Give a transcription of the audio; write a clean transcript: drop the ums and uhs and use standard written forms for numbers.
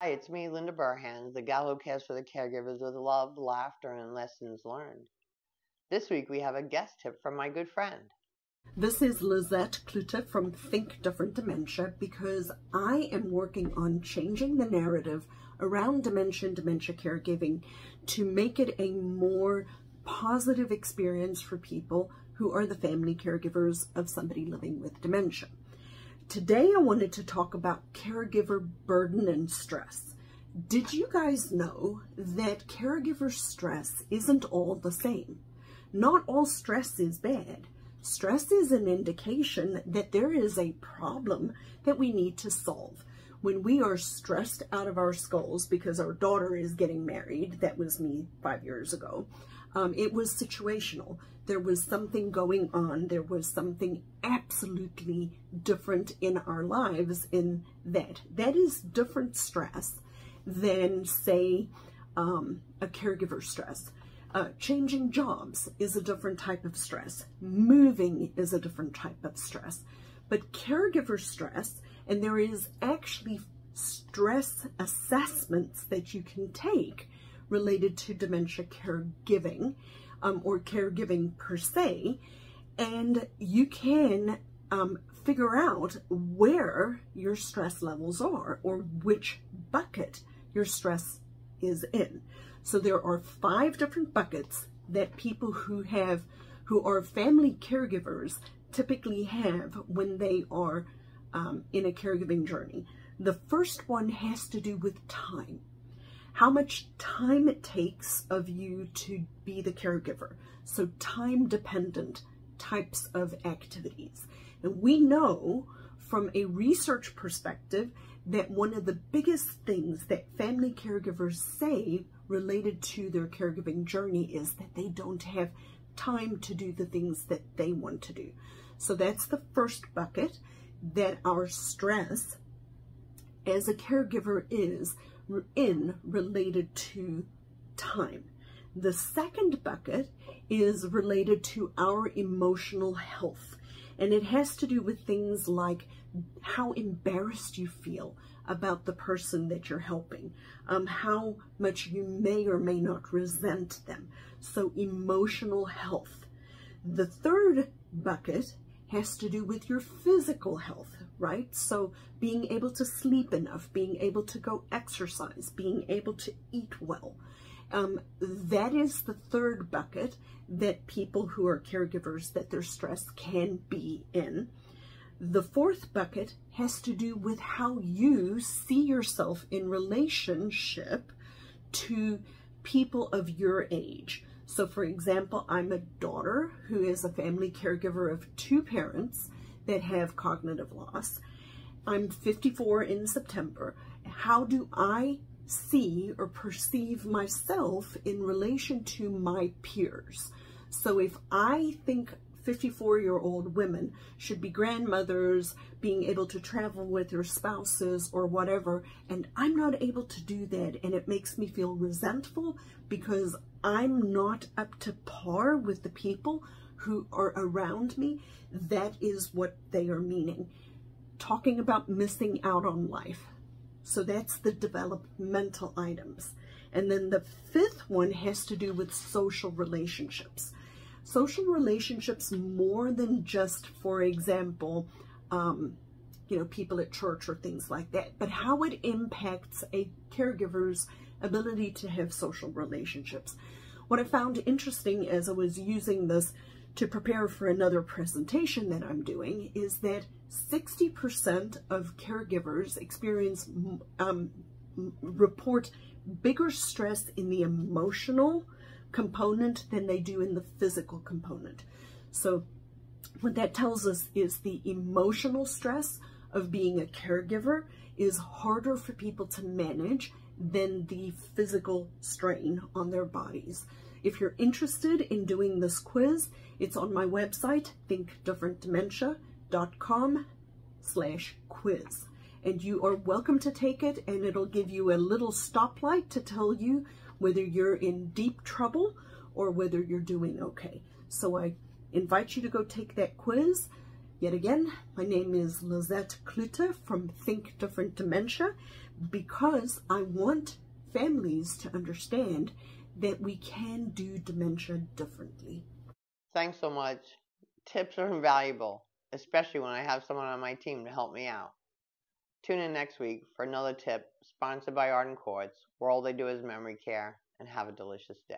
Hi, it's me, Linda Burhan, the gal who cares for the caregivers with love, laughter, and lessons learned. This week we have a guest tip from my good friend. This is Lizette Clute from Think Different Dementia, because I am working on changing the narrative around dementia and dementia caregiving to make it a more positive experience for people who are the family caregivers of somebody living with dementia. Today I wanted to talk about caregiver burden and stress. Did you guys know that caregiver stress isn't all the same? Not all stress is bad. Stress is an indication that there is a problem that we need to solve. When we are stressed out of our skulls because our daughter is getting married, that was me 5 years ago, it was situational. There was something going on. There was something absolutely different in our lives in that. That is different stress than, say, a caregiver stress. Changing jobs is a different type of stress. Moving is a different type of stress. But caregiver stress, and there is actually stress assessments that you can take related to dementia caregiving, or caregiving per se, and you can figure out where your stress levels are or which bucket your stress is in. So there are 5 different buckets that people who are family caregivers typically have when they are in a caregiving journey. The first one has to do with time. How much time it takes of you to be the caregiver. So time-dependent types of activities. And we know from a research perspective that one of the biggest things that family caregivers say related to their caregiving journey is that they don't have time to do the things that they want to do. So that's the first bucket, that our stress as a caregiver is related to time. The second bucket is related to our emotional health, and it has to do with things like how embarrassed you feel about the person that you're helping, how much you may or may not resent them. So emotional health. The third bucket has to do with your physical health, right? So being able to sleep enough, being able to go exercise, being able to eat well. That is the third bucket that people who are caregivers, that their stress can be in. The fourth bucket has to do with how you see yourself in relationship to people of your age. So for example, I'm a daughter who is a family caregiver of 2 parents that have cognitive loss. I'm 54 in September. How do I see or perceive myself in relation to my peers? So if I think 54-year-old women should be grandmothers, being able to travel with their spouses or whatever, and I'm not able to do that, and it makes me feel resentful because I'm not up to par with the people who are around me, that is what they are meaning. Talking about missing out on life. So that's the developmental items. And then the 5th one has to do with social relationships. Social relationships more than just, for example, people at church or things like that, but how it impacts a caregiver's ability to have social relationships. What I found interesting as I was using this to prepare for another presentation that I'm doing is that 60% of caregivers report bigger stress in the emotional component than they do in the physical component. So what that tells us is the emotional stress of being a caregiver is harder for people to manage than the physical strain on their bodies. If you're interested in doing this quiz, it's on my website, thinkdifferentdementia.com/quiz. And you are welcome to take it, and it'll give you a little stoplight to tell you whether you're in deep trouble or whether you're doing okay. So I invite you to go take that quiz. Yet again, my name is Lizette Klute from Think Different Dementia, because I want families to understand that we can do dementia differently. Thanks so much. Tips are invaluable, especially when I have someone on my team to help me out. Tune in next week for another tip sponsored by Arden Courts, where all they do is memory care, and have a delicious day.